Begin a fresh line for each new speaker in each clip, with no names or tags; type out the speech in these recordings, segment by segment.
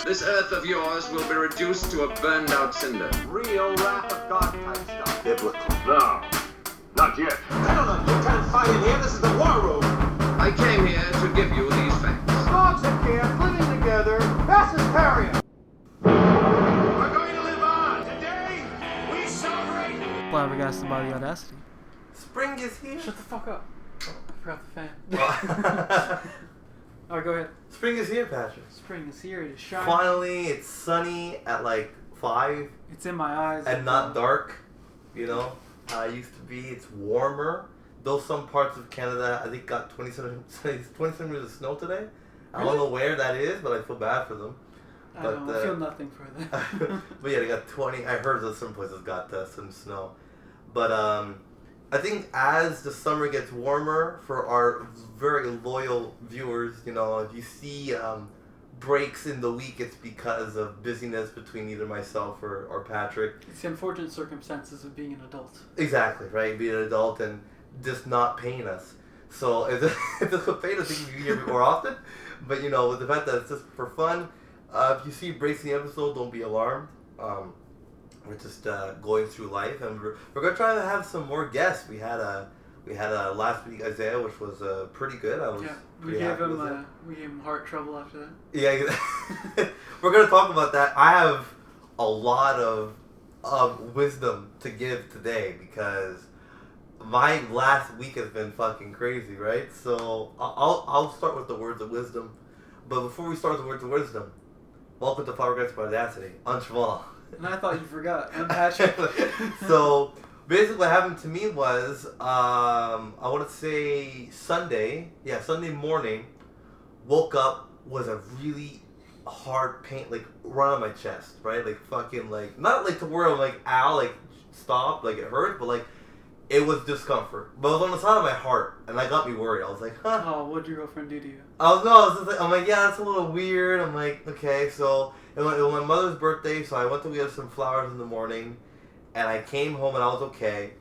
This Earth of yours will be reduced to a burned-out cinder.
Real wrath of God type stuff.
Biblical.
No, not yet.
Gentlemen, you can't fight in here. This is the war room.
I came here to give you these facts.
Dogs and cats living together. Fastest carrier.
We're going to live on. Today, we celebrate.
Flabbergasted by the Audacity.
Spring is here.
Shut the fuck up. Oh, I forgot the fan. Alright, go ahead.
Spring is here, Patrick.
Spring is here. It is shining.
Finally, it's sunny at like 5
It's in my eyes.
and not dark. You know, it used to be. It's warmer. Though some parts of Canada, I think, got 20 centimeters of snow today. I don't know where that is, but I feel bad for them.
I don't I feel nothing for that.
But yeah, they got 20. I heard that some places got some snow. But I think as the summer gets warmer, for our very loyal viewers, you know, if you see breaks in the week, it's because of busyness between either myself or Patrick.
It's the unfortunate circumstances of being an adult.
Exactly, right? Being an adult and just not paying us. So if this would pay us, we can be here more often. But you know, with the fact that it's just for fun, if you see breaks in the episode, don't be alarmed. We're just going through life, and we're gonna try to have some more guests. We had a last week Isaiah, which was pretty good. I was
we gave him heart trouble after that.
Yeah, we're gonna talk about that. I have a lot of wisdom to give today because my last week has been fucking crazy, right? So I'll start with the words of wisdom, but before we start with the words of wisdom, welcome to Flabbergasted by Audacity. I'm Jamal.
And I thought you forgot. I'm Patrick.
So basically, what happened to me was I want to say Sunday morning. Woke up was a really hard pain, like right on my chest, right? Like fucking like not like to where I'm like ow, like stop, like it hurt, but like it was discomfort. But it was on the side of my heart, and that got me worried. I was like, huh.
Oh, what'd your girlfriend do to you?
I'm like, yeah, that's a little weird. I'm like, okay, so it was my mother's birthday, so I went to get some flowers in the morning, and I came home and I was okay,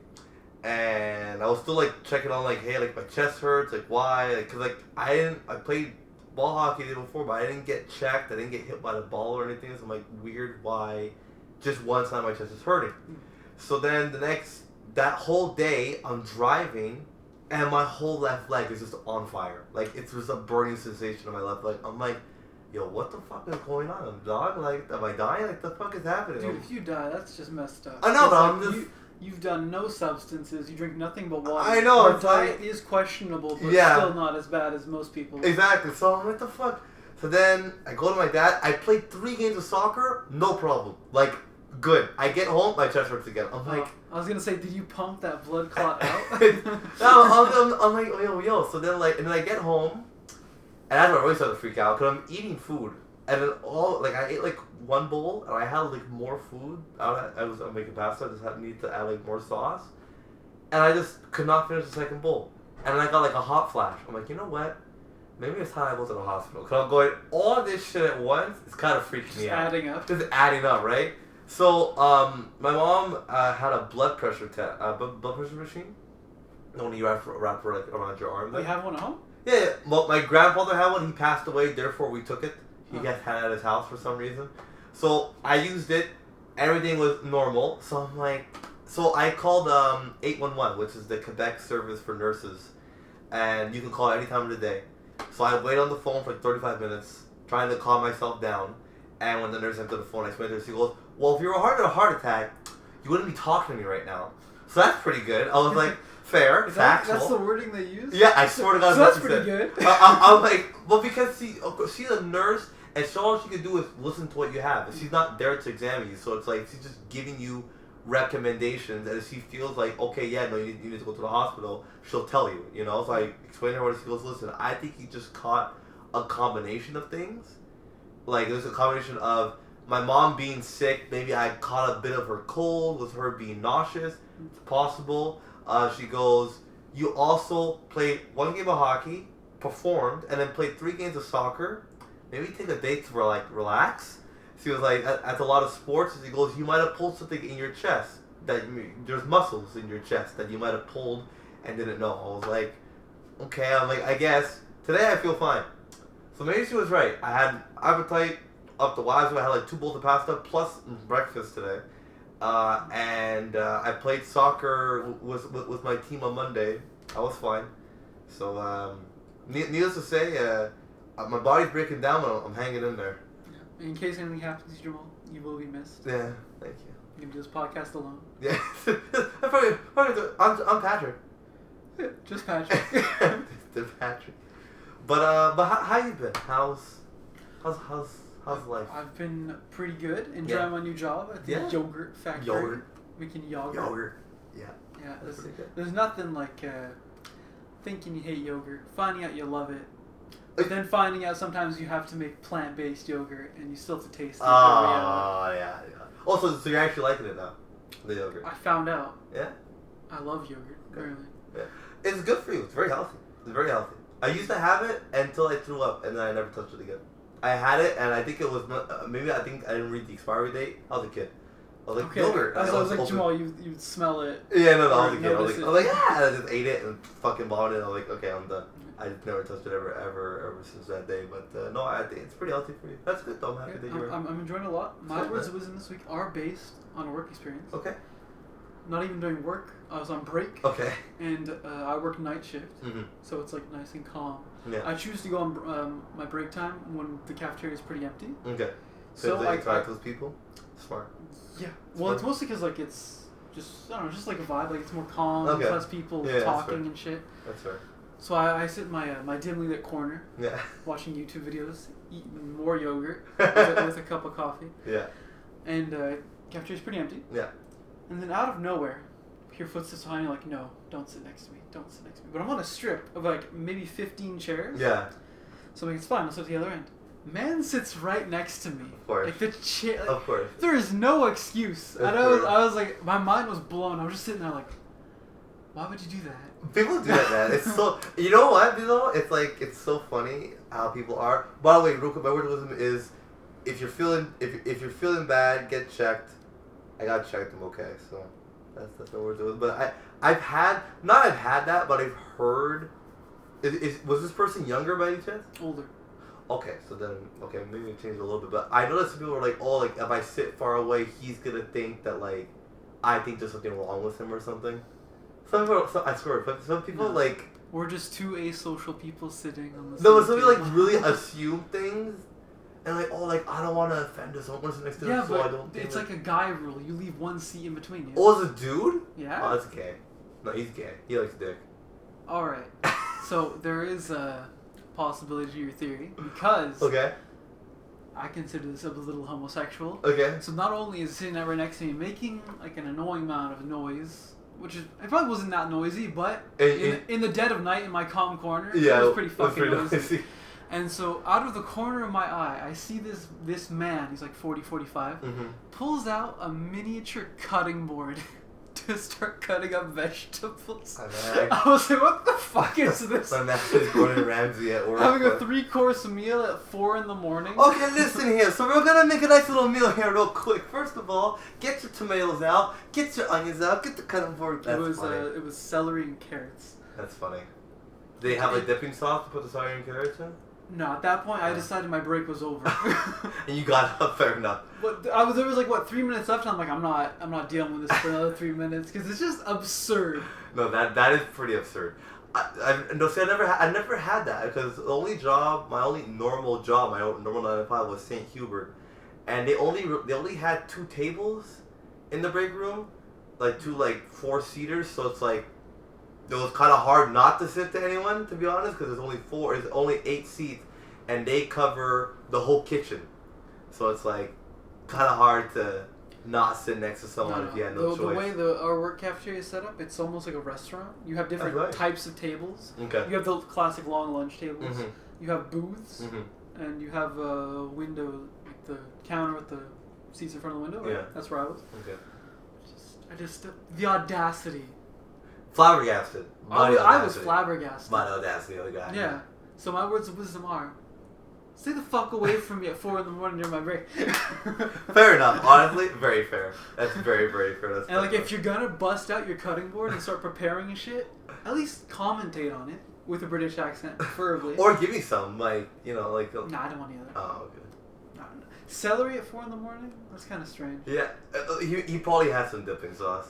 and I was still like checking on like, hey, like my chest hurts, like why? Like, cause like I played ball hockey the day before, but I didn't get checked. I didn't get hit by the ball or anything. So I'm like, weird, why? Just one side of my chest is hurting. So then that whole day, I'm driving, and my whole left leg is just on fire. Like, it's just a burning sensation on my left leg. I'm like, yo, what the fuck is going on, dog? Like, am I dying? Like, the fuck is happening?
Dude, if you die, that's just messed up.
I know, but
like
I'm just...
You've done no substances. You drink nothing but water.
I know.
Your diet is questionable, but still not as bad as most people.
Exactly. So I'm like, the fuck? So then, I go to my dad. I played 3 games of soccer. No problem. Like, good. I get home, my chest hurts again. I'm like...
I was gonna say, did you pump that blood clot out?
No, I'm like, yo. So then, like, and then I get home, and that's when I really started to freak out, because I'm eating food. And then I ate, like, 1 bowl, and I had, like, more food. I'm making pasta, I just need to add, like, more sauce. And I just could not finish the second bowl. And then I got, like, a hot flash. I'm like, you know what? Maybe it's time I go to the hospital. Because I'm going, all this shit at once, it's kind of freaking me out. Just adding up, right? So, my mom had a blood pressure machine. The one you wrap like around your arm.
You have one at home?
Yeah. Well, my grandfather had one. He passed away, therefore we took it. He had it at his house for some reason. So I used it. Everything was normal. So I'm like, so I called 811, which is the Quebec service for nurses, and you can call any time of the day. So I waited on the phone for like 35 minutes, trying to calm myself down. And when the nurse answered the phone, I explained to her. She goes, well, if you were having a heart attack, you wouldn't be talking to me right now. So that's pretty good. I was like, fair, factual.
That's the wording they use?
Yeah, I swear to God.
So that's pretty good.
I'm like, well, because she's a nurse, and so all she can do is listen to what you have. And she's not there to examine you. So it's like she's just giving you recommendations. And if she feels like, okay, yeah, no, you need to go to the hospital, she'll tell you, you know? So I explained to her what she goes, listen, I think you just caught a combination of things. Like, there's a combination of my mom being sick, maybe I caught a bit of her cold, with her being nauseous. It's possible. She goes, you also played 1 game of hockey, performed, and then played 3 games of soccer. Maybe take a day to relax. She was like, that's a lot of sports. And she goes, you might have pulled something in your chest. There's muscles in your chest that you might have pulled and didn't know. I was like, okay. I'm like, I guess. Today I feel fine. So maybe she was right. I had appetite, up the wazoo. I had like 2 bowls of pasta plus breakfast today. And I played soccer with my team on Monday. I was fine. So, needless to say, my body's breaking down, but I'm hanging in there.
In case anything happens to Jamal, you will be missed.
Yeah, thank you.
You can do this podcast alone.
Yeah, I'm Patrick.
Just Patrick.
Just Patrick. But how you been? How's life?
I've been pretty good. Enjoying my new job at the yogurt factory.
Yogurt.
Making yogurt.
Yogurt. Yeah.
Yeah.
That's pretty good.
There's nothing like thinking you hate yogurt, finding out you love it, but then finding out sometimes you have to make plant-based yogurt and you still have to taste it.
Oh yeah. Also, so you're actually liking it now, the yogurt.
I found out.
Yeah.
I love yogurt. Really.
Yeah. It's good for you. It's very healthy. It's very healthy. I used to have it until I threw up, and then I never touched it again. I had it, and I think it was maybe I didn't read the expiry date. I was a kid. I was like, yogurt.
I was like, Jamal, you'd smell it.
Yeah, no, I was a kid. I was
notice
like, yeah. I just ate it and fucking vomited. I was like, okay, I'm done. I just never touched it ever since that day. But no, I think it's pretty healthy for you. That's good though. I'm happy that you're.
I'm enjoying it a lot. My words of wisdom this week are based on a work experience.
Okay.
Not even doing work. I was on break.
Okay.
And I work night shift, so it's like nice and calm.
Yeah.
I choose to go on my break time when the cafeteria is pretty empty.
Okay.
So
you
like
interact with people. Smart.
Yeah. Well, it's mostly because like it's just I don't know, just like a vibe. Like it's more calm,
Okay.
less people talking and shit.
That's fair.
So I sit in my dimly lit corner,
Yeah.
watching YouTube videos, eating more yogurt with a cup of coffee.
Yeah.
And cafeteria's pretty empty.
Yeah.
And then out of nowhere, hear footsteps behind me like, no, don't sit next to me, don't sit next to me. But I'm on a strip of like maybe 15 chairs.
Yeah.
So I'm like, it's fine, I'll sit at the other end. Man sits right next to me.
Of course.
Like the chair. Like,
Of course.
there is no excuse.
Of
And
course.
I was like, my mind was blown. I was just sitting there like, why would you do that?
People do that, man. It's so. You know what, though? It's like it's so funny how people are. By the way, real quick, my word of wisdom is, if you're feeling bad, get checked. I got checked. I'm okay. So that's my word of wisdom. But I've had that, but I've heard. Was this person younger by any chance?
Older.
Okay, so then maybe it changed a little bit. But I noticed some people were like, oh, like if I sit far away, he's gonna think that like I think there's something wrong with him or something. I swear, but some people like.
We're just two asocial people sitting on the.
No, but some people like really assume things, and like, oh, like I don't want to offend us. I want to sit next to them, so I don't.
It's like a guy rule. You leave one seat in between you.
Oh, it's a dude?
Yeah.
Oh, that's gay. No, he's gay. He likes dick.
All right. So there is a possibility to your theory because.
Okay.
I consider this a little homosexual.
Okay.
So not only is sitting right next to me making like an annoying amount of noise, which is it probably wasn't that noisy, but in the dead of night in my calm corner, it was pretty fucking noisy. And so out of the corner of my eye, I see this man, he's like 40, 45, pulls out a miniature cutting board to start cutting up vegetables. I was like, what the fuck is this?
My man is Gordon Ramsay at work.
Having a 3-course meal at 4 in the morning.
Okay, listen here. So we're gonna make a nice little meal here real quick. First of all, get your tomatoes out, get your onions out, get the cutting board. That's funny.
It was celery and carrots.
That's funny. They have a dipping sauce to put the celery and carrots in?
No, at that point I decided my break was over.
And you got up, fair enough.
But there was like what 3 minutes left, and I'm like, I'm not dealing with this for another 3 minutes because it's just absurd.
No, that is pretty absurd. I never had that because the only job, my only normal 9 to 5 was St. Hubert, and they only had 2 tables in the break room, like 2 4-seaters. So it's like it was kind of hard not to sit to anyone, to be honest, because there's only 8 seats, and they cover the whole kitchen. So it's like kind of hard to not sit next to someone if you had no choice.
The way our work cafeteria is set up, it's almost like a restaurant. You have different types of tables.
Okay.
You have the classic long lunch tables. You have booths,
Mm-hmm.
and you have a window, like the counter with the seats in front of the window. Right?
Yeah.
That's where I was.
Okay.
The audacity.
Flabbergasted.
I was flabbergasted.
Mighty Audacity, the guy.
Yeah. So my words of wisdom are, stay the fuck away from me at 4 in the morning during my break.
Fair enough. Honestly, very fair. That's very, very fair. That's
and like, if you're gonna bust out your cutting board and start preparing and shit, at least commentate on it with a British accent, preferably.
Or give me some, like.
Nah, I don't want either.
Oh, okay.
No. Celery at 4 in the morning? That's kind of strange.
Yeah, he probably had some dipping sauce.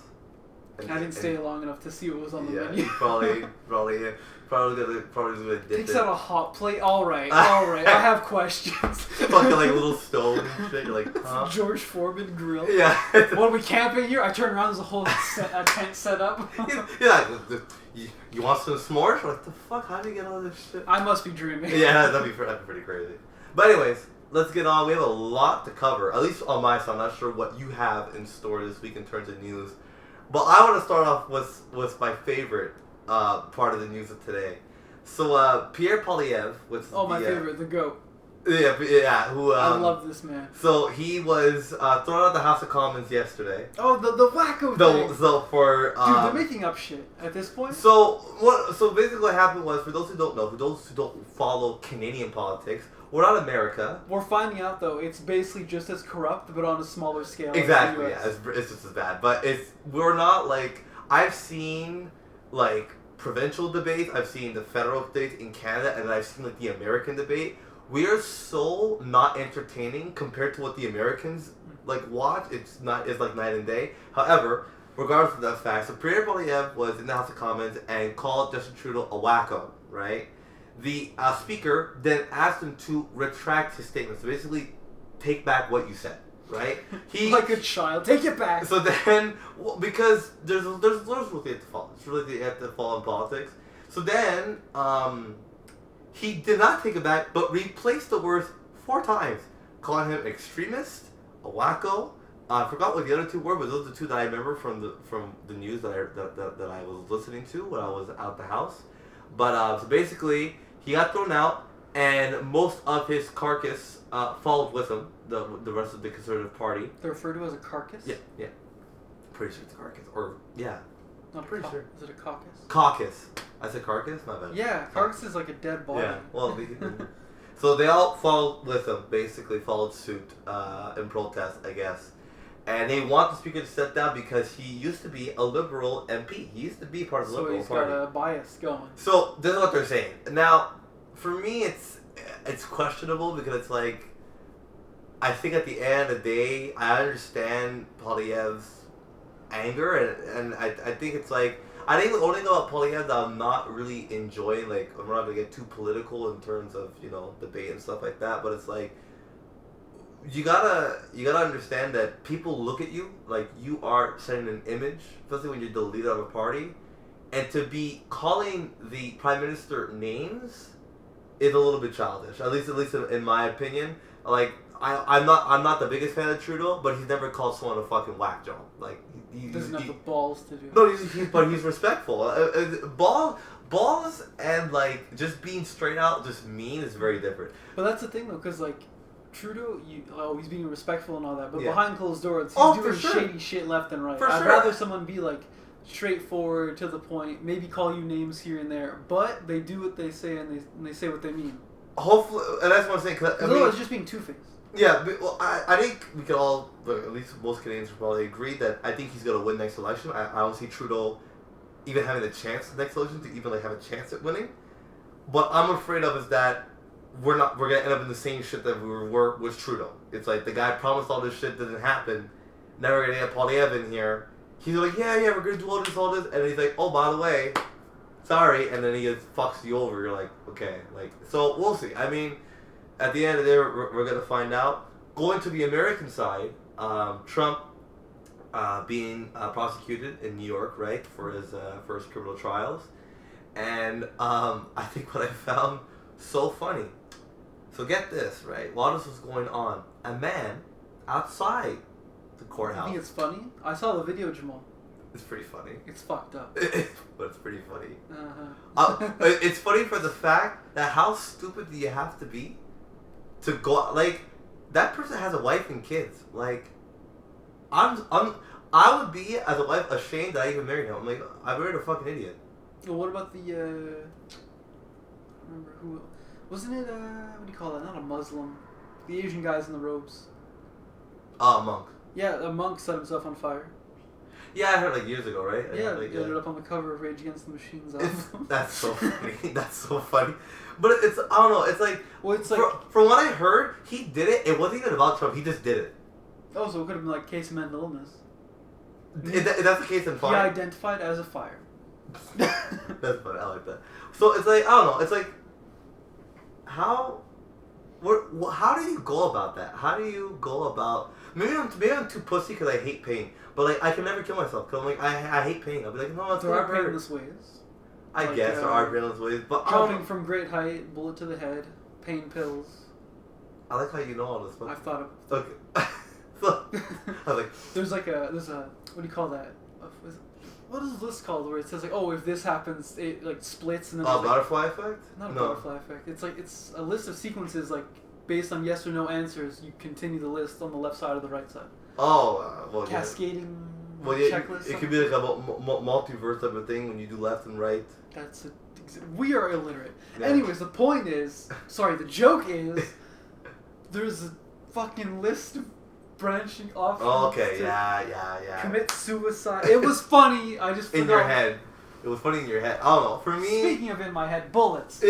I didn't stay long enough to see what was on the menu.
He probably gonna dip
Takes
it.
out a hot plate. All right. I have questions.
Fucking like little stove and shit. You're like, huh?
George Foreman grill.
Yeah.
What are we camping here? I turn around. There's a whole tent set up.
Yeah. You want some s'mores? Like the fuck? How do you get all this shit?
I must be dreaming.
Yeah, that'd be pretty crazy. But anyways, let's get on. We have a lot to cover. At least on my side. I'm not sure what you have in store this week in terms of news. But I want to start off with my favorite part of the news of today. So Pierre Poilievre, which is
my favorite, the GOAT.
Yeah. Who?
I love this man.
So he was thrown out of the House of Commons yesterday.
Oh, the wacko thing.
So for
dude, they're making up shit at this point.
So basically what happened was, for those who don't know, for those who don't follow Canadian politics, we're not America.
We're finding out though it's basically just as corrupt, but on a smaller scale.
Exactly.
Like
Yeah, it's just as bad. But we're not like, I've seen like provincial debates, I've seen the federal debates in Canada, and then I've seen like the American debate. We are so not entertaining compared to what the Americans like watch. It's like night and day. However, regardless of that fact, so Pierre Poilievre was in the House of Commons and called Justin Trudeau a wacko, right? The speaker then asked him to retract his statement. So basically, take back what you said, right? He
like a child, take it back.
So then, because there's rules you have to follow. It's really you have to follow in politics. So then, he did not take it back, but replaced the words 4 times, calling him extremist, a wacko. I forgot what the other 2 were, but those are the 2 that I remember from the news that I was listening to when I was out the house. But so basically, he got thrown out, and most of his carcass followed with him. The rest of the Conservative Party.
They're referred to as a carcass.
Yeah. Pretty sure it's a carcass, or yeah.
Not pretty sure. Is it a caucus?
Caucus. I said carcass? My bad.
Yeah, carcass is like a dead body.
Yeah, well, so they all followed with him, basically followed suit in protest, I guess. And they want the speaker to step down because he used to be a Liberal MP. He used to be part of the Liberal Party.
So he's got a bias going.
So this is what they're saying. Now, for me, it's questionable because it's like, I think at the end of the day, I understand Poilievre's anger, and I think it's like, I think the only thing about Poilievre that I'm not really enjoying, like, I'm not gonna get too political in terms of, debate and stuff like that, but it's like, you gotta understand that people look at you like you are setting an image, especially when you're the leader of a party, and to be calling the prime minister names is a little bit childish. At least in my opinion. Like, I'm not the biggest fan of Trudeau, but he's never called someone a fucking whack job. Like, he
doesn't have the balls to do it.
No, but he's respectful. Balls and like just being straight out just mean is very different.
But that's the thing though, because like Trudeau, he's being respectful and all that, but
Yeah.
behind closed doors, he's doing
sure.
shady shit left and right.
For
I'd
sure.
rather someone be like straightforward, to the point, maybe call you names here and there, but they do what they say and they say what they mean.
Hopefully, and that's what I'm saying. Because
otherwise, it's just being two-faced.
Yeah, but, well, I think we could all, at least most Canadians, would probably agree that I think he's gonna win next election. I don't see Trudeau even having a chance next election to even like have a chance at winning. What I'm afraid of is that we're gonna end up in the same shit that we were with Trudeau. It's like the guy promised all this shit didn't happen. Now we're gonna get Poilievre in here. He's like, yeah, we're gonna do all this, and he's like, oh, by the way, sorry, and then he just fucks you over. You're like, okay, like, so we'll see. I mean, at the end of the day, we're gonna find out. Going to the American side, Trump being prosecuted in New York, right, for his criminal trials, and I think what I found so funny. So get this, right? While this was going on, a man outside the courthouse.
You think it's funny? I saw the video, Jamal.
It's pretty funny.
It's fucked up.
But it's pretty funny.
Uh-huh.
It's funny for the fact that how stupid do you have to be to go, like, that person has a wife and kids. Like, I would be, as a wife, ashamed that I even married him. I'm like, I married a fucking idiot.
Well, what about the, I don't remember who, wasn't it, what do you call that? Not a Muslim. The Asian guys in the robes.
Monk.
Yeah, a monk set himself on fire.
Yeah, I heard like years ago, right?
Yeah, it ended up on the cover of Rage Against the Machine's album.
That's so funny. That's so funny. But it's, I don't know, it's like...
Well, it's like...
From what I heard, he did it. It wasn't even about Trump. He just did it.
Oh, so it could have been like case of mental illness.
Is that the case in fire?
He identified as a fire.
That's funny. I like that. So it's like, I don't know. It's like... How do you go about that? How do you go about... Maybe I'm too pussy because I hate pain. But like, I can never kill myself because I'm like, I hate pain. I'll be like, no, it's
there
gonna
are
hurt.
painless ways.
I guess there are painless ways, but
jumping from great height, bullet to the head, pain pills.
I like how you know all this. But...
I've thought of.
Okay. So, I was like,
there's a what do you call that? What is this called? Where it says like, oh, if this happens, it like splits and then.
Oh, butterfly effect?
Not a butterfly effect. It's like it's a list of sequences like based on yes or no answers. You continue the list on the left side or the right side.
Oh, well,
cascading.
Well, yeah,
checklist.
It could be like a multiverse type of thing when you do left and right.
That's we are illiterate.
Yeah.
Anyways, the point is, the joke is, there's a fucking list of branching off.
Okay, yeah.
Commit suicide. It was funny. I just forgot.
In your head. It was funny in your head. I don't know. For me.
Speaking of in my head, bullets.
For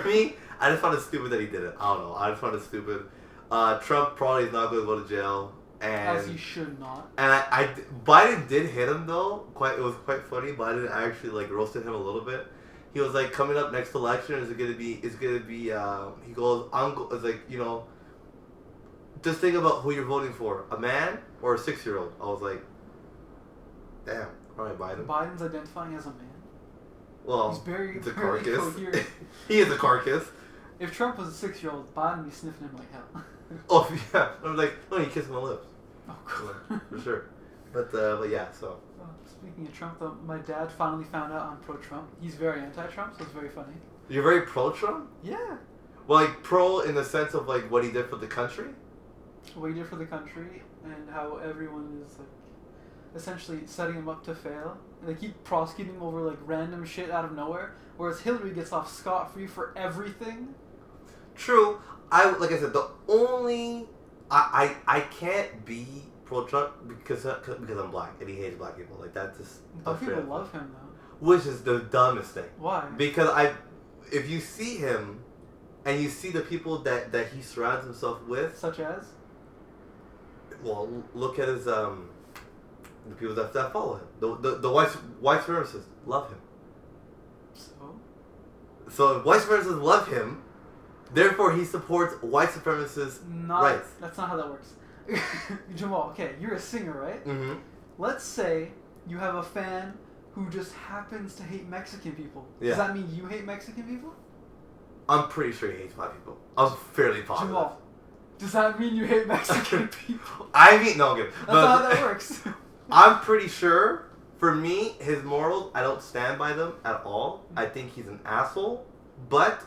me, I just found it stupid that he did it. I don't know. I just found it stupid. Trump probably is not going to go to jail. And,
as he should not.
And Biden did hit him though. It was quite funny. Biden actually like roasted him a little bit. He was like, coming up next election is gonna be. He goes, it's like, you know, just think about who you're voting for, a man or a 6-year-old. I was like, damn. All right, Biden.
Biden's identifying as a man.
Well,
he's very,
it's a
very
carcass.
coherent.
He is a carcass.
If Trump was a 6-year-old, Biden would be sniffing him like hell.
Oh yeah, I'm like, no, you kiss him on the lips.
Oh god.
For sure. But yeah, so.
Speaking of Trump, though, my dad finally found out I'm pro-Trump. He's very anti-Trump, so it's very funny.
You're very pro-Trump?
Yeah.
Well, like pro in the sense of like what he did for the country.
What he did for the country and how everyone is like essentially setting him up to fail. And they keep prosecuting him over like random shit out of nowhere, whereas Hillary gets off scot-free for everything.
True. Like I said, the only I can't be pro-Trump because I'm black and he hates black people. Like that's just.
But people love him though.
Which is the dumbest thing.
Why?
Because if you see him, and you see the people that he surrounds himself with,
such as.
Well, look at his the people that follow him. The white supremacists love him. So if white supremacists love him, therefore he supports white supremacists' rights.
That's not how that works. Jamal, okay, you're a singer, right?
Mm-hmm.
Let's say you have a fan who just happens to hate Mexican people.
Yeah.
Does that mean you hate Mexican people?
I'm pretty sure he hates black people. I'm fairly positive.
Jamal, does that mean you hate Mexican people?
I mean, no, good.
That's not how that works.
I'm pretty sure, for me, his morals, I don't stand by them at all. I think he's an asshole. But,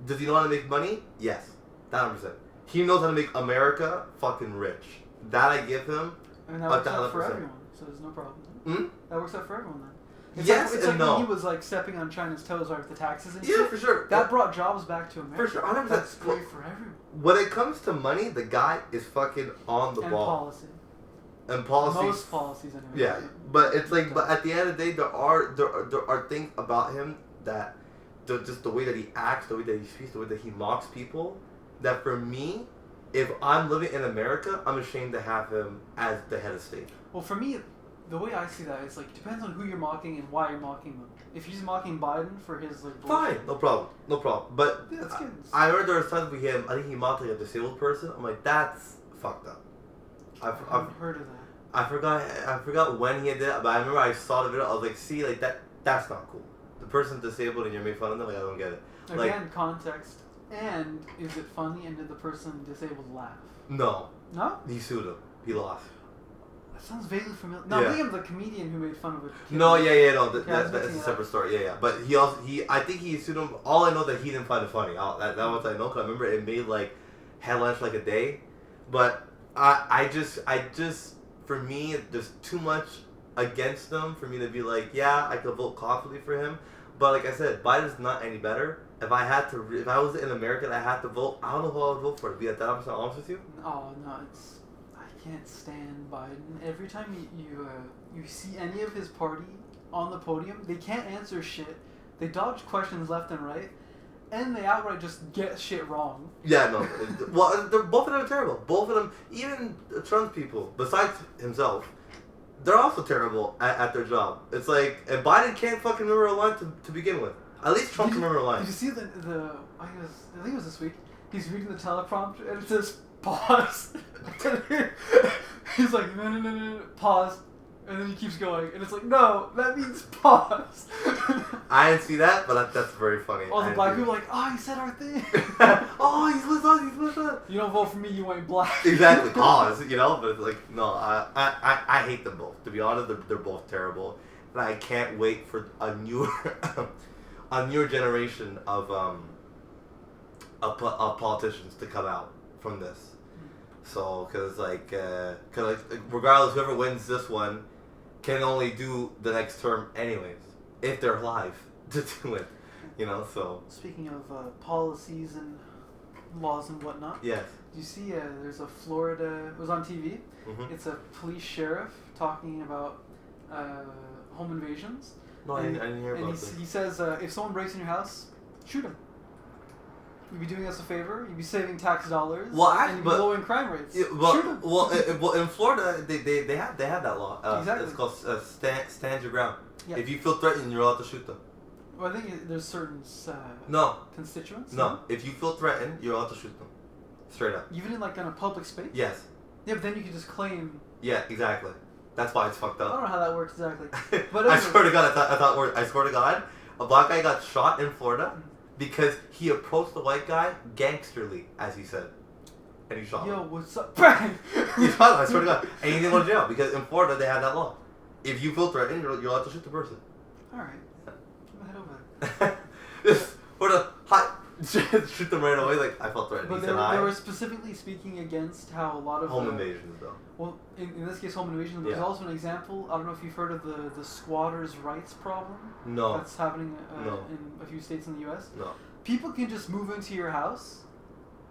does he know how to make money? Yes. 100%. He knows how to make America fucking rich. That I give him.
I mean, that works out for everyone, so there's no problem.
Hmm?
That works out for everyone then. It's
yes
like,
and no.
When he was like stepping on China's toes with the taxes and
shit.
Yeah,
for sure.
That brought jobs back to America.
For sure. 100%.
That's great for everyone.
When it comes to money, the guy is fucking on the ball.
Policy.
And policies.
Most policies anyway.
Yeah, but it's like, but at the end of the day, there are things about him that, just the way that he acts, the way that he speaks, the way that he mocks people, that for me, if I'm living in America, I'm ashamed to have him as the head of state.
Well, for me, the way I see that is like, depends on who you're mocking and why you're mocking them. If he's mocking Biden for his like bullshit,
fine, no problem. But
yeah, that's good.
I remember there was times we him. I think he mocked like a disabled person. I'm like, that's fucked up.
I've heard of that.
I forgot when he did it, but I remember I saw the video. I was like, see, like that's not cool. The person's disabled and you're making fun of them. Like I don't get it.
Again,
like,
context. And is it funny? And did the person disabled laugh?
No.
No?
He sued him. He lost.
That sounds vaguely familiar. No, I'm thinking of the comedian who made fun of it.
No, no, that's a separate story. Yeah. But I think he sued him. All I know that he didn't find it funny. That was I know, because I remember it made like headlines for like a day. But I just, for me, there's too much against them for me to be like, yeah, I could vote confidently for him. But like I said, Biden's not any better. If I was in America and I had to vote, I don't know who I would vote for. To be 1,000% honest with you.
Oh no, can't stand Biden. Every time you see any of his party on the podium, they can't answer shit. They dodge questions left and right, and they outright just get shit wrong.
Yeah, no. Well, both of them are terrible. Both of them, even Trump's people, besides himself, they're also terrible at their job. It's like, and Biden can't fucking remember a line to begin with. At least Trump can remember a line.
Did you see I think it was this week, he's reading the teleprompter, and it says, pause. He's like, no, pause. And then he keeps going, and it's like, no, that means pause.
I didn't see that, but that's very funny.
All the black people are like, oh, he said our thing.
Oh, he's with us.
You don't vote for me, you ain't black.
Exactly, pause, you know? But it's like, no, I hate them both. To be honest, they're both terrible. And I can't wait for a newer generation of politicians to come out from this. So, cause regardless, whoever wins this one can only do the next term anyways, if they're alive to do it, you know. So. Speaking
of policies and laws and whatnot.
Yes.
Do you see? There's a Florida. It was on TV.
Mm-hmm.
It's a police sheriff talking about home invasions.
No, I didn't hear about this.
He says if someone breaks in your house, shoot him. You'd be doing us a favor. You'd be saving tax dollars. And you'd be lowering crime rates.
Shoot them. Well, in Florida, they have that law.
Exactly.
It's called stand your ground.
Yeah.
If you feel threatened, you're allowed to shoot them.
Well, I think there's certain constituents.
No, if you feel threatened, you're allowed to shoot them. Straight up.
Even in in a public space.
Yes.
Yeah, but then you can just claim.
Yeah, exactly. That's why it's fucked up.
I don't know how that works exactly. But
I swear to God, I swear to God, a black guy got shot in Florida because he approached the white guy gangsterly, as he said, and he shot him.
Yo, what's up? Bang!
He shot him. I swear to God, and he didn't go to jail because in Florida they have that law. If you feel threatened, you're allowed to shoot the person.
All right. Head over
there. Shoot them right away. Like I felt threatened.
But they were specifically speaking against how a lot of
home invasions, though.
Well, in this case, home invasions. There's also an example. I don't know if you've heard of the squatters' rights problem.
No.
That's happening in a few states in the U.S.
No.
People can just move into your house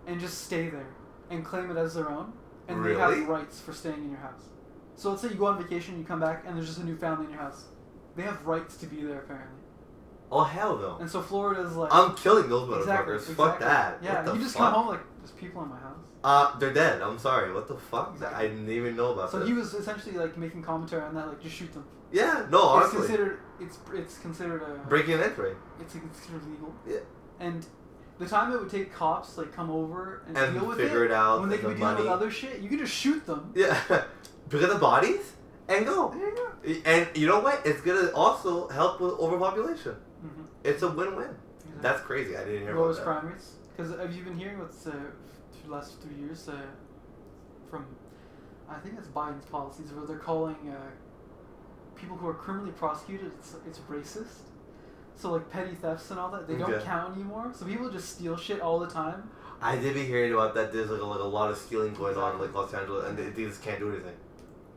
and just stay there and claim it as their own, and
Really?
they have rights for staying in your house. So let's say you go on vacation, you come back, and there's just a new family in your house. They have rights to be there, apparently.
Oh hell no!
And so Florida's like,
I'm killing those motherfuckers.
Exactly.
Fuck that.
Yeah, you just come home like, there's people in my house.
They're dead. I'm sorry. What the fuck?
Exactly.
I didn't even know about that.
So he was essentially like making commentary on that, like just shoot them.
Yeah. No. Honestly.
It's considered a
breaking and entering.
It's considered legal.
Yeah.
And the time it would take cops like come over and deal with
figure it out
when they could be dealing with other shit, you could just shoot them.
Yeah. Pick up the bodies and go.
There you go.
And you know what? It's gonna also help with overpopulation.
Mm-hmm.
It's a win-win.
Exactly.
That's crazy. I didn't hear
Lowest
about that.
crime rates. Because have you been hearing what's for the last 3 years from, I think it's Biden's policies, where they're calling people who are criminally prosecuted, it's racist. So like petty thefts and all that, they don't count anymore. So people just steal shit all the time.
I did be hearing about that. There's like a lot of stealing going on in like Los Angeles, and they just can't do anything.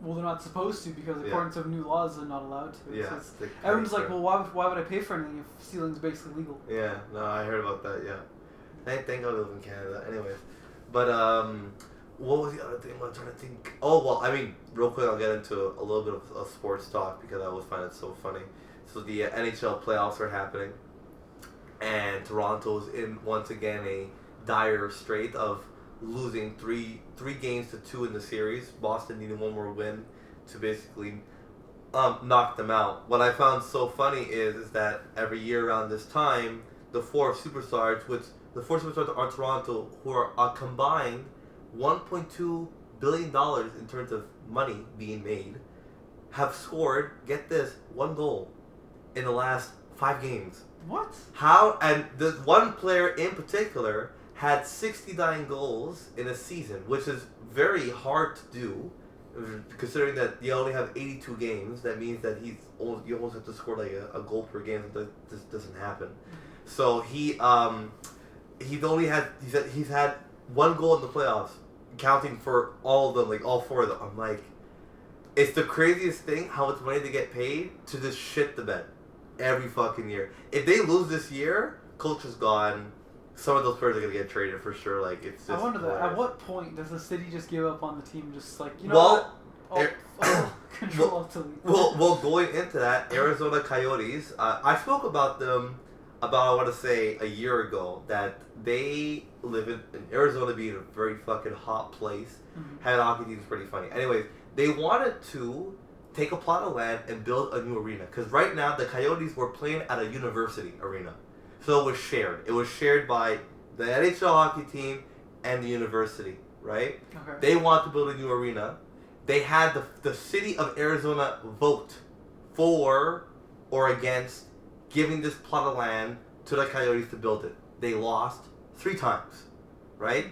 Well, they're not supposed to because according to new laws, they're not allowed to.
Yeah.
So everyone's like, well, why would I pay for anything if stealing's basically legal?
Yeah. No, I heard about that. Yeah. Thank God I live in Canada. Anyways, but what was the other thing I'm trying to think? Oh well, I mean, real quick, I'll get into a little bit of sports talk because I always find it so funny. So the NHL playoffs are happening, and Toronto's in once again a dire strait of losing three games to 2 in the series. Boston needed one more win to basically knock them out. What I found so funny is that every year around this time, the four superstars are Toronto, who are a combined $1.2 billion in terms of money being made, have scored, get this, 1 goal in the last 5 games.
What?
How? And the one player in particular had 69 goals in a season, which is very hard to do, considering that you only have 82 games. That means that you almost have to score like a goal per game. That just doesn't happen. So he's had 1 goal in the playoffs, counting for all of them, like all 4 of them. I'm like, it's the craziest thing how much money they get paid to just shit the bed every fucking year. If they lose this year, culture's gone. some of those players are gonna get traded for sure. Like it's just.
I wonder that. At what point does the city just give up on the team? Just like you know.
Well,
control to leave.
Well, going into that, Arizona Coyotes. I spoke about them about I want to say a year ago that they live in Arizona, being a very fucking hot place.
Mm-hmm.
Having a hockey team is pretty funny. Anyways, they wanted to take a plot of land and build a new arena because right now the Coyotes were playing at a university arena, so it was shared. It was shared by the NHL hockey team and the university. Right?
Okay.
They want to build a new arena. They had the city of Arizona vote for or against giving this plot of land to the Coyotes to build it. They lost 3 times, right?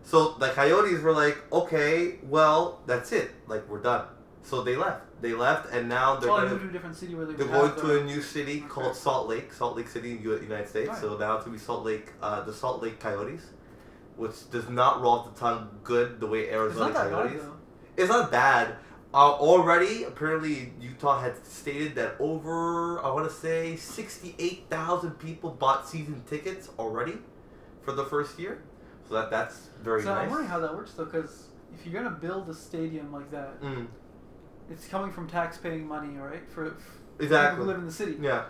So the Coyotes were like, okay, well, that's it. Like, we're done. So they left. They left, and now they're going
to a different city where
they're going to a new city called Salt Lake City in the United States.
Right.
So now it's going to be the Salt Lake Coyotes, which does not roll off the tongue good the way Arizona Coyotes.
Bad, though.
It's not bad. Already, apparently, Utah had stated that over, I want to say, 68,000 people bought season tickets already for the first year. So that's very nice.
I'm wondering how that works, though, because if you're going to build a stadium like that, it's coming from tax-paying money, right? For
exactly.
people who live in the city.
Yeah.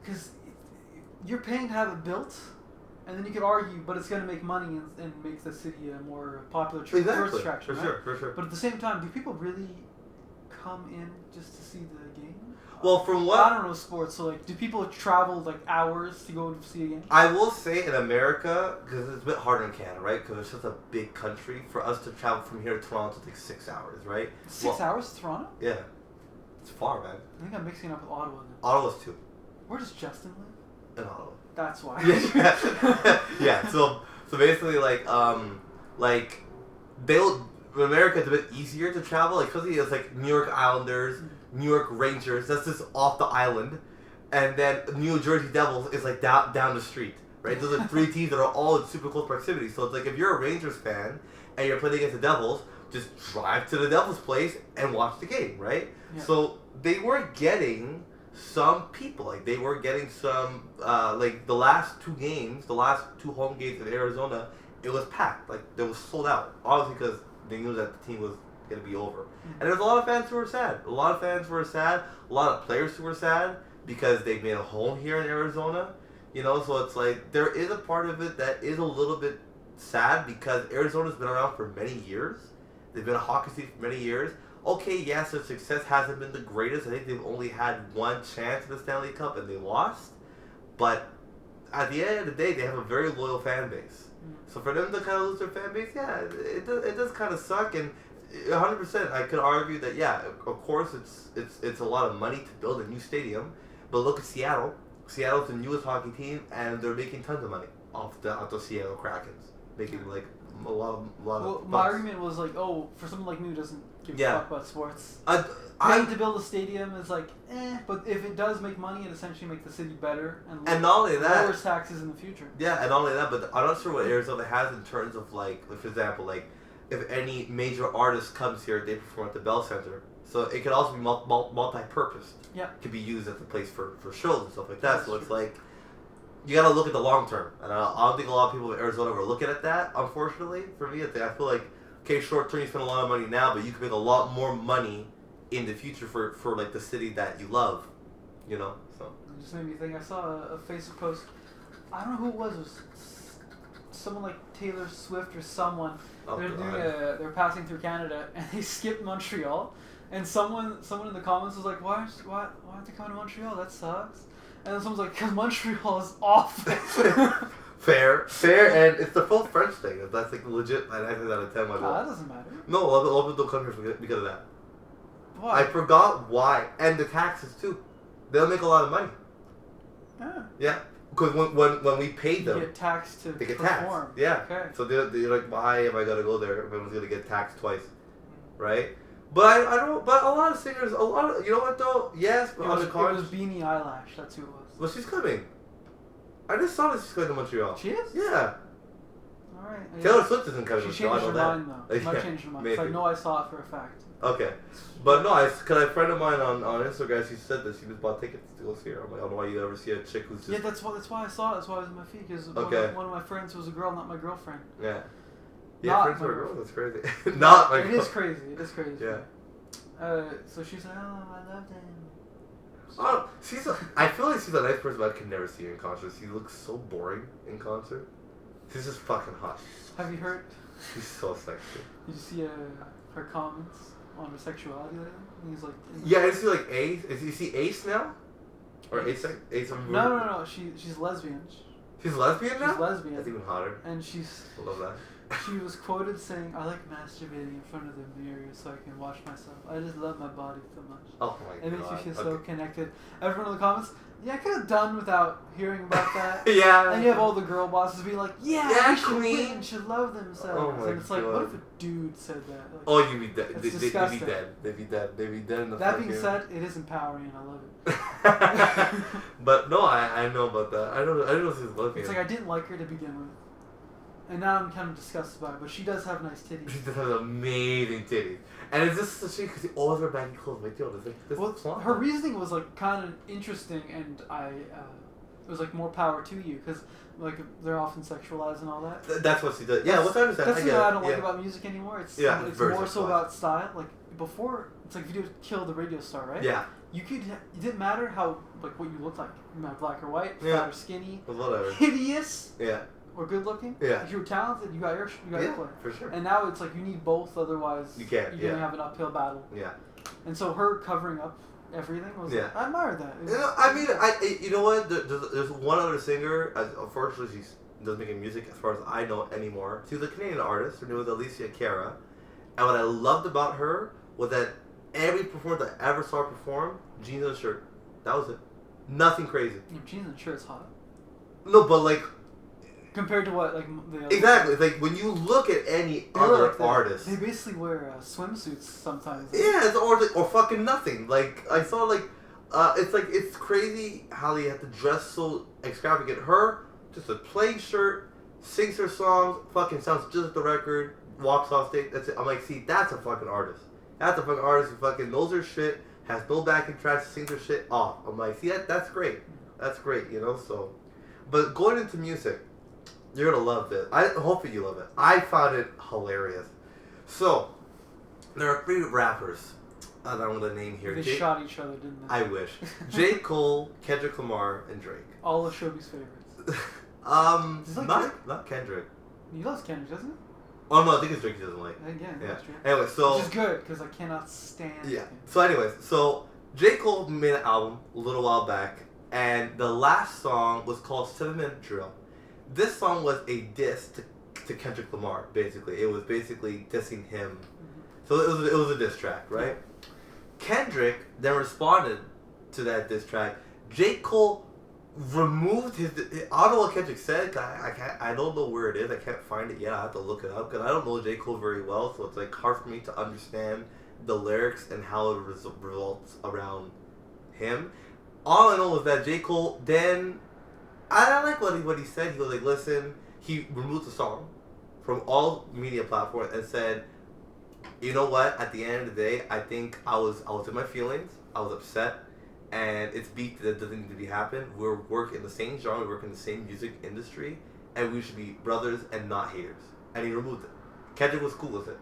Because you're paying to have it built, and then you could argue, but it's going to make money and make the city a more popular tourist attraction,
For sure.
But at the same time, do people really come in just to see the game?
Well, from what...
I don't know sports, so like, do people travel like hours to go to see a game?
I will say in America, because it's a bit harder in Canada, right? Because it's such a big country, for us to travel from here to Toronto takes 6 hours, right?
6 hours to Toronto?
Yeah. It's far, man.
I think I'm mixing it up with Ottawa then.
Ottawa's 2.
Where does Justin live?
In Ottawa.
That's why.
Yeah. So basically, America's a bit easier to travel, like, because it's like New York Islanders, New York Rangers. That's just off the island, and then New Jersey Devils is like down the street, right? Those are 3 teams that are all in super close proximity. So it's like if you're a Rangers fan and you're playing against the Devils, just drive to the Devils' place and watch the game, right?
Yeah.
So they were getting some people, like they were getting some, like the last 2 games, the last 2 home games in Arizona, it was packed, like it was sold out, obviously because they knew that the team was going to be over. And there's a lot of fans who were sad. A lot of players who were sad because they made a home here in Arizona, you know, so it's like there is a part of it that is a little bit sad because Arizona's been around for many years. They've been a hockey team for many years. Okay, yes, their success hasn't been the greatest. I think they've only had 1 chance at the Stanley Cup and they lost. But at the end of the day, they have a very loyal fan base. So for them to kind of lose their fan base, yeah, it does kind of suck. And 100%, I could argue that, yeah, of course, it's a lot of money to build a new stadium. But look at Seattle. Seattle's the newest hockey team, and they're making tons of money off the Seattle Krakens, making like a lot of.
Well, my argument was like, oh, for someone like me who doesn't give a fuck about sports, paying to build a stadium is like, but if it does make money, it essentially makes the city better and
not only that,
lowers taxes in the future.
Yeah, and not only that, but I'm not sure what Arizona has in terms of like for example, like if any major artist comes here, they perform at the Bell Center, so it could also be multi-purpose.
Yeah,
it could be used as a place for shows and stuff like that. So it's like you got to look at the long term, and I don't think a lot of people in Arizona were looking at that. Unfortunately, for me, I feel like okay, short term you spend a lot of money now, but you can make a lot more money in the future for like the city that you love, you know. So
it just made me think. I saw a Facebook post. I don't know who it was. It was someone like Taylor Swift or someone. They're passing through Canada and they skipped Montreal, and someone in the comments was like, why aren't they coming to Montreal? That sucks. And then someone's like, because Montreal is awful.
Fair, and it's the full French thing. That's like legit. 9 out of 10.
That doesn't matter.
No, a lot of people don't come here because of that.
Why?
I forgot why, and the taxes too. They'll make a lot of money. Yeah, because when we pay them,
they get taxed to
they get
perform.
taxed. Yeah.
Okay.
So they're like, why am I gonna go there if I'm gonna get taxed twice, right? But I don't. But a lot of singers, you know what though? Yes, but
it was Beanie Eyelash. That's who it was.
Well, she's coming. I just saw that she's going to Montreal.
She is?
Yeah.
All right.
Taylor Swift isn't kind of
She
a show. I
changed
know
her
that.
mind though. She might change her mind.
Maybe.
I know I saw it for a fact.
Okay. But no, because a friend of mine on Instagram, she said that she just bought tickets to go see her. I'm like, I don't know why you ever see a chick who's just...
Yeah, that's why I saw it. That's why it was in my feed. Because one of my friends was a girl, not my girlfriend.
Yeah.
Not
Friends
my
were a girl?
girlfriend.
That's crazy. Not my
It
girl.
is crazy. It is crazy.
Yeah.
So she's like, oh, I loved him.
Oh, I feel like she's a nice person, but I could never see her in concert. She looks so boring in concert. She's just fucking hot.
Have you heard?
She's so sexy.
Did you see her comments on her sexuality lately? And he's like,
Yeah, is he like Ace? Is he Ace now? Or Ace?
No. She's lesbian.
She's lesbian now?
She's lesbian.
That's even hotter.
And
I love that.
she was quoted saying, "I like masturbating in front of the mirror so I can watch myself. I just love my body so much."
Oh my god.
It makes you feel so connected. Everyone in the comments, yeah, I could have done without hearing about that.
Yeah.
And you have all the girl bosses being like,
Yeah,
women should love themselves.
Oh my
and it's like,
God.
what if a dude said that? Like,
Oh, you'd be dead.
It's
They'd be
disgusting.
dead. They'd be dead. They'd be dead in the
that
fucking...
being said, it is empowering and I love it.
But no, I know about that. I don't know she's lesbian.
It's like I didn't like her to begin with. And now I'm kind of disgusted by it, but she does have nice titties.
She just has amazing titties. And it's just such a shame because she always wear baggy clothes. Like, yo, this
Well, her reasoning was like kind of interesting, and it was like more power to you because like they're often sexualized and all that.
That's what she does. Yeah, what's I understand.
That's the thing I don't like about music anymore. It's it's
very
more so
sexualized.
about style. Like before, it's like if you did Kill the Radio Star, right?
Yeah.
You could. It didn't matter how like what you looked like. You know, black or white,
Yeah.
fat or skinny,
Well, whatever.
hideous
Yeah.
or good looking.
Yeah.
If you were talented, you got your play.
For sure.
And now it's like you need both, otherwise
You can't,
you're gonna have an uphill battle.
Yeah.
And so her covering up everything was like, I admire that.
You know, I mean, you know what? There's one other singer. Unfortunately, she doesn't make music as far as I know anymore. She's a Canadian artist. Her name was Alicia Cara. And what I loved about her was that every performance I ever saw her perform, jeans and a shirt. That was it. Nothing crazy.
Jeans and shirt's hot.
No, but like...
Compared to what, like the other
Exactly. Like when you look at any other
like
artist,
they basically wear swimsuits sometimes.
Yeah, or fucking nothing. Like I saw, it's crazy how they have to dress so extravagant. Her, just a plain shirt, sings her songs, fucking sounds just like the record, walks off stage. That's it. I'm like, see, that's a fucking artist. That's a fucking artist who fucking knows her shit, has no backing tracks, sings her shit off. I'm like, see, that's great. That's great, you know. So, but going into music. You're gonna love this. Hopefully you love it. I found it hilarious. So, there are 3 rappers that I'm gonna name here.
They shot each other, didn't they?
I wish. J. Cole, Kendrick Lamar, and Drake.
All of Shobi's favorites.
Not Kendrick.
He loves Kendrick, doesn't he?
Oh no, I think it's Drake he doesn't like.
Yeah.
Anyway, so
which is good because I cannot stand.
Yeah.
him.
So, anyways, J. Cole made an album a little while back, and the last song was called 7-Minute Drill. This song was a diss to Kendrick Lamar, basically. It was basically dissing him. Mm-hmm. So it was a diss track, right? Yeah. Kendrick then responded to that diss track. J. Cole removed his... I don't know what Kendrick said. I don't know where it is. I can't find it yet. I have to look it up because I don't know J. Cole very well, so it's like hard for me to understand the lyrics and how it results around him. All I know is that J. Cole then... I like what he said. He was like, listen, he removed the song from all media platforms and said, you know what, at the end of the day, I think I was in my feelings, I was upset, and it's beat that doesn't need to be happen. We're working in the same genre, we work in the same music industry, and we should be brothers and not haters. And he removed it. Kendrick was cool with it.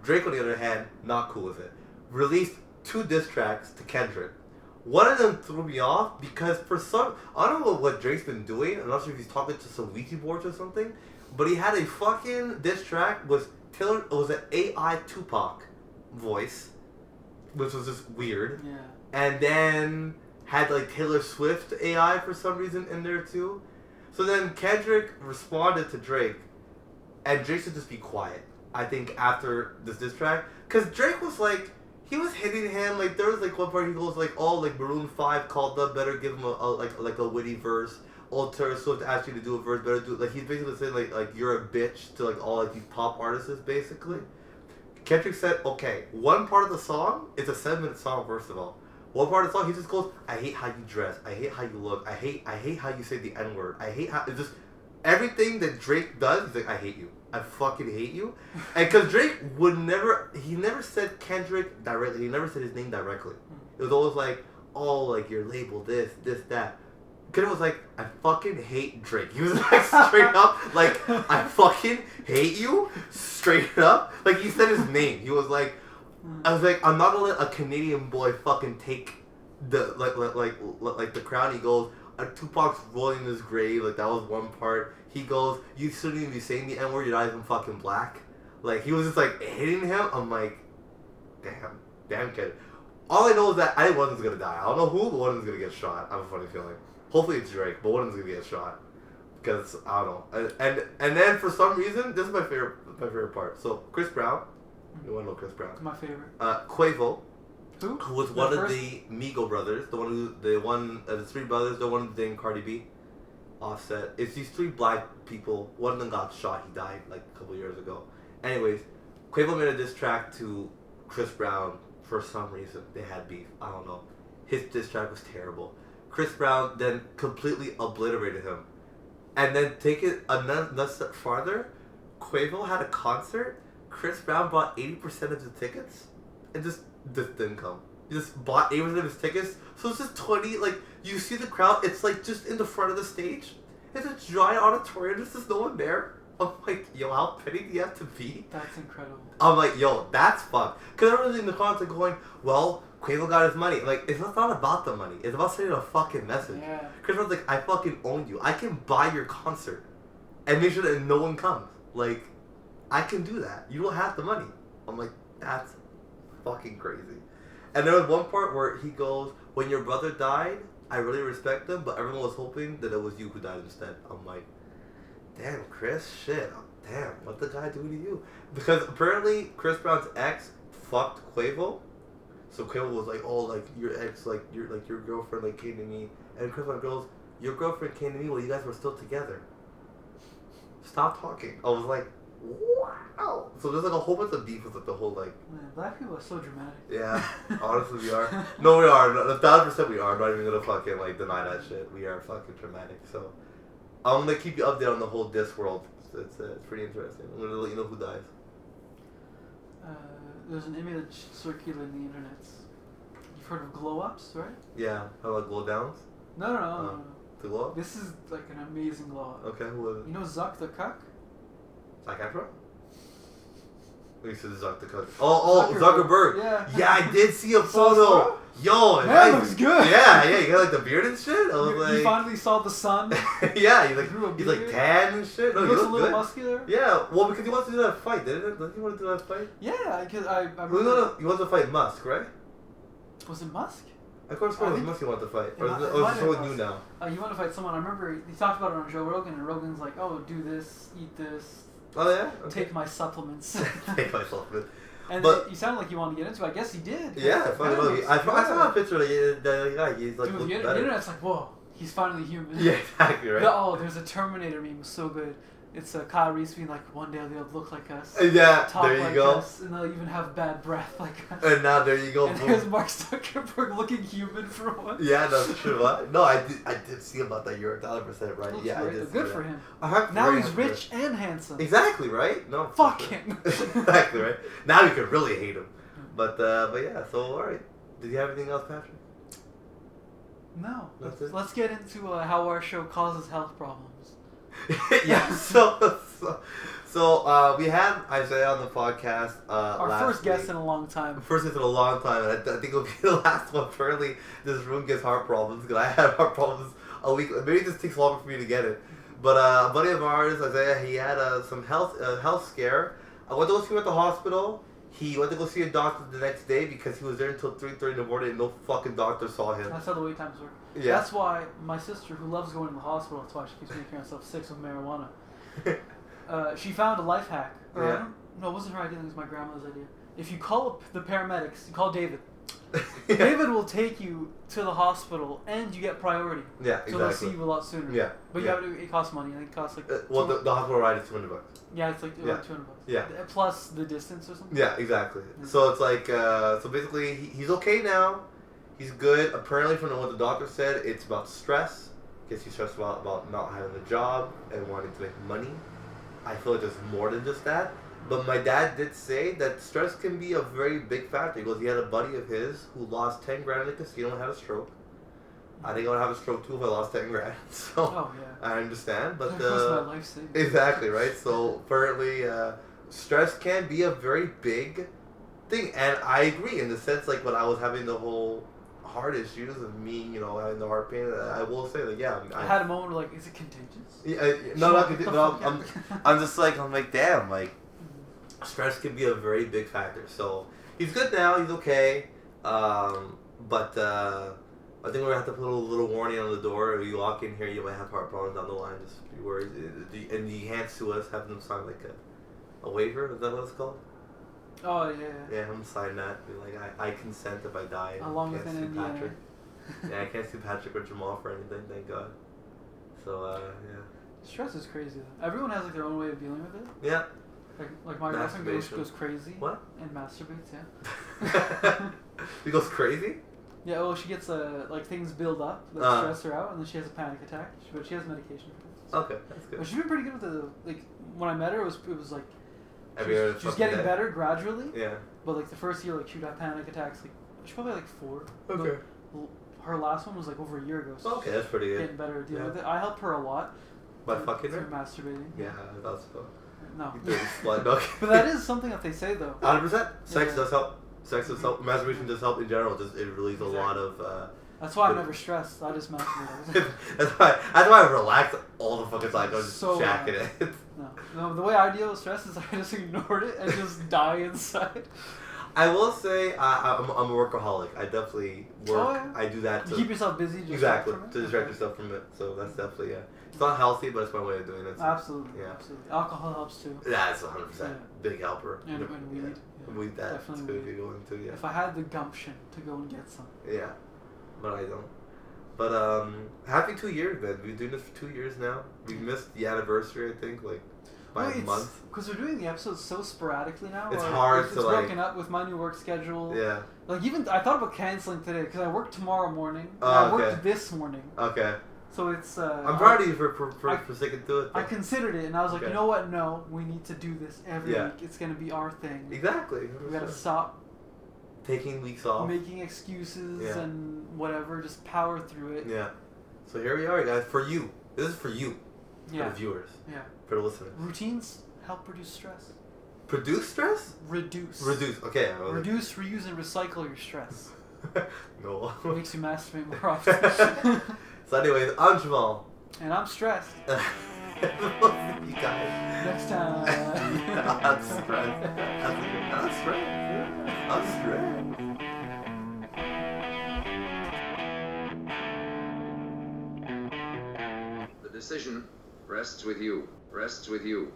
Drake, on the other hand, not cool with it. Released 2 diss tracks to Kendrick. One of them threw me off because I don't know what Drake's been doing. I'm not sure if he's talking to some Ouija boards or something, but he had a fucking diss track it was an AI Tupac voice, which was just weird. Yeah. And then had like Taylor Swift AI for some reason in there too. So then Kendrick responded to Drake, and Drake should just be quiet. I think after this diss track, because Drake was like. He was hitting him, like, there was, like, one part he goes, like, oh, like, Maroon 5 called up, better give him a witty verse. Oh, Taylor Swift asked you to do a verse, better do it. Like, he's basically saying, like, you're a bitch to, like, all, like, these pop artists, basically. Kendrick said, okay, one part of the song, it's a 7-minute song, first of all. One part of the song, he just goes, I hate how you dress, I hate how you look, I hate how you say the N-word, I hate how, it's just everything that Drake does, he's like, I hate you. I fucking hate you. And because Drake he never said Kendrick directly. He never said his name directly. It was always like, oh, like your label, this, that. Kendrick was like, I fucking hate Drake. He was like straight up, like, I fucking hate you, straight up. Like he said his name. He was like, I was like, I'm not gonna let a Canadian boy fucking take the like the crown. He goes, Tupac's rolling in his grave. Like that was one part. He goes, you shouldn't even be saying the N-word. You're not even fucking black. Like he was just like hitting him. I'm like, damn kid. All I know is that I think one of them's gonna die. I don't know who, but one of them's gonna get shot. I have a funny feeling. Hopefully it's Drake, but one of them's gonna get shot. Because I don't know. And then for some reason, this is my favorite part. So Chris Brown, you wanna know Chris Brown?
My favorite.
Quavo.
Who
was one of the Migo brothers, the three brothers, the one who dating Cardi B, Offset. It's these three black people. One of them got shot. He died like a couple years ago. Anyways, Quavo made a diss track to Chris Brown for some reason. They had beef. I don't know. His diss track was terrible. Chris Brown then completely obliterated him. And then take it another step farther, Quavo had a concert. Chris Brown bought 80% of the tickets and just didn't come. He just bought 80% of his tickets. So it's just 20, like, you see the crowd, it's like just in the front of the stage. It's a dry auditorium, there's just no one there. I'm like, yo, how petty do you have to be?
That's incredible.
I'm like, yo, that's fucked. Because everyone's in the comments going, well, Quavo got his money. Like, it's not about the money. It's about sending a fucking message.
Yeah.
Chris Brown's like, I fucking own you. I can buy your concert and make sure that no one comes. Like, I can do that. You don't have the money. I'm like, that's fucking crazy. And there was one part where he goes, when your brother died, I really respect him, but everyone was hoping that it was you who died instead. I'm like, damn, Chris, shit. Damn, what the guy do to you? Because apparently Chris Brown's ex fucked Quavo. So Quavo was like, oh, like, your ex, like your girlfriend, like, came to me. And Chris Brown goes, your girlfriend came to me while you guys were still together. Stop talking. I was like, wow. So there's like a whole bunch of beef with like, the whole, like...
Man, black people are so dramatic.
Yeah, honestly we are. No, we are. 1,000% we are. I'm not even gonna fucking, like, deny that shit. We are fucking dramatic, so... I'm gonna keep you updated on the whole Discworld. It's pretty interesting. I'm gonna let you know who dies.
There's an image circulating the internet. You've heard of glow-ups, right?
Yeah. How about glow downs?
No.
The glow up?
This is like an amazing glow-up.
Okay, who was it?
You know ZUCK the CUCK?
Zac Efron? We said ZUCK the CUCK. Oh, Zuckerberg.
Yeah.
Yeah, I did see a photo. Yo,
that looks good.
Yeah, you got like the beard and shit. I was like,
you finally saw the sun.
Yeah, he's like tan and shit. No,
he looks a little muscular.
Yeah, well, because he wants to do that fight, didn't it? Doesn't he want to do that fight?
Yeah, because I remember.
He wants to fight Musk, right?
Was it Musk?
Of course, it was Musk he wanted to fight. Or is it someone new now?
You want to fight someone. I remember he talked about it on Joe Rogan, and Rogan's like, oh, do this, eat this.
Oh, yeah? Okay.
Take my supplements.
Take my supplements.
And he sounded like he wanted to get into it. I guess he did.
Yeah, I saw a picture of the guy. He's like,
dude, the internet's like, whoa, he's finally human.
Yeah, exactly, right?
There's a Terminator meme, so good. It's Kyle Reese being like, one day they'll look like us.
Yeah,
talk
there you
like
go.
Us, and they'll even have bad breath like us.
And now there you go.
And there's Mark Zuckerberg looking human for once.
Yeah, that's true. No, I did see about that. You're 1,000% right. Yeah, I did see
good
that.
for him.
Now
he's rich and handsome.
Exactly, right? No.
Fuck him.
Exactly, right? Now you could really hate him. But yeah, so alright. Did you have anything else, Patrick?
No.
That's it?
Let's get into how our show causes health problems.
Yeah, so we had Isaiah on the podcast
our
last
first guest
week.
in a long time.
First guest in a long time, and I think it'll be the last one. Apparently, this room gets heart problems, because I had heart problems a week. Maybe it just takes longer for me to get it. But a buddy of ours, Isaiah, he had some health scare. I went to go see him at the hospital. He went to go see a doctor the next day because he was there until 3:30 in the morning and no fucking doctor saw him.
That's how the wait times work.
Yeah.
That's why my sister, who loves going to the hospital, that's why she keeps making herself sick with marijuana. She found a life hack. Or
Yeah.
No, it wasn't her idea, it was my grandmother's idea. If you call up the paramedics, you call David.
Yeah.
David will take you to the hospital and you get priority.
Yeah,
So they'll
exactly.
see you a lot sooner.
Yeah.
But
yeah.
it costs money. I think it costs like...
Well, the hospital ride is $200.
Yeah, it's like
Yeah.
about $200.
Yeah.
Plus the distance or something.
Yeah, exactly. So it's like, so basically, he's okay now. He's good. Apparently, from what the doctor said, it's about stress. gets you stressed about not having a job and wanting to make money. I feel like there's more than just that. But my dad did say that stress can be a very big factor. He goes, he had a buddy of his who lost 10 grand in a casino and had a stroke. I think I would have a stroke too if I lost 10 grand. So I understand, but
that was my life saving.
Exactly, right? So apparently, stress can be a very big thing, and I agree in the sense like when I was having the whole heart issues of me, having the heart pain. I will say that I
had a moment where like, is it contagious?
Yeah, not contagious. No, I'm just like damn, like stress can be a very big factor. So he's good now. He's okay. But I think we're gonna have to put a little warning on the door. If you walk in here, you might have heart problems down the line. Just be worried. And the hands to us, have them sign like a waiver. Is that what it's called?
Oh yeah.
Yeah, have them sign that. Be like, I consent if I die.
Along with an
Patrick. Yeah, I can't sue Patrick or Jamal for anything. Thank God. So yeah.
Stress is crazy though. Everyone has like their own way of dealing with it.
Yeah.
Like my girlfriend goes crazy.
What?
And masturbates. Yeah.
She goes crazy.
Yeah, well, she gets like things build up that stress her out, and then she has a panic attack. But she has medication for it. So.
Okay, that's good.
But she's been pretty good with the when I met her, it was like she's getting better gradually.
Yeah.
But like the first year, like she would have panic attacks. Like she's probably like 4.
Okay.
But her last one was like over a year ago. So
okay, that's pretty good.
Getting better deal with it. I help her a lot.
By fucking her?
Masturbating.
Yeah, that's so.
No.
You dirty slut. Okay.
But that is something that they say though.
100%. Sex does help. Sex does help. Masturbation does help in general. It relieves a lot of.
That's why I'm never stressed. I just masturbate.
that's why I relax all the fucking time. I was just jacking it.
No, the way I deal with stress is I just ignored it and just die inside.
I will say I'm a workaholic. I definitely work.
Oh, yeah.
I do that to
you keep yourself busy. Just
exactly to distract yourself from it. So that's definitely It's not healthy, but it's my way of doing it. So.
Absolutely. Yeah. Absolutely. Alcohol helps too.
Yeah, it's 100% big helper.
And weed.
Yeah. Weed that definitely too. If you're going to
If I had the gumption to go and get some.
Yeah, but I don't. But happy 2 years, man. We've been doing this for 2 years now. We missed the anniversary, I think, like by a month.
Because we're doing the episodes so sporadically now.
It's hard to like.
It's broken up with my new work schedule.
Yeah.
Like even I thought about canceling today because I work tomorrow morning. And I worked this morning.
Okay.
So it's.
I'm proud of you for sticking to it.
I considered it, and I was like, you know what? No, we need to do this every week. It's gonna be our thing.
Exactly.
We gotta stop
taking weeks off,
making excuses and whatever. Just power through it.
Yeah. So here we are, guys. For you, this is for you, for the viewers.
Yeah.
For the listeners.
Routines help reduce stress.
Produce stress?
Reduce.
Okay.
Reduce, reuse, and recycle your stress.
No.
It makes you masturbate more often.
So anyways, I'm Jamal.
And I'm stressed.
You guys.
Next time.
I'm stressed. I'm stressed. I'm stressed.
The decision rests with you. Rests with you.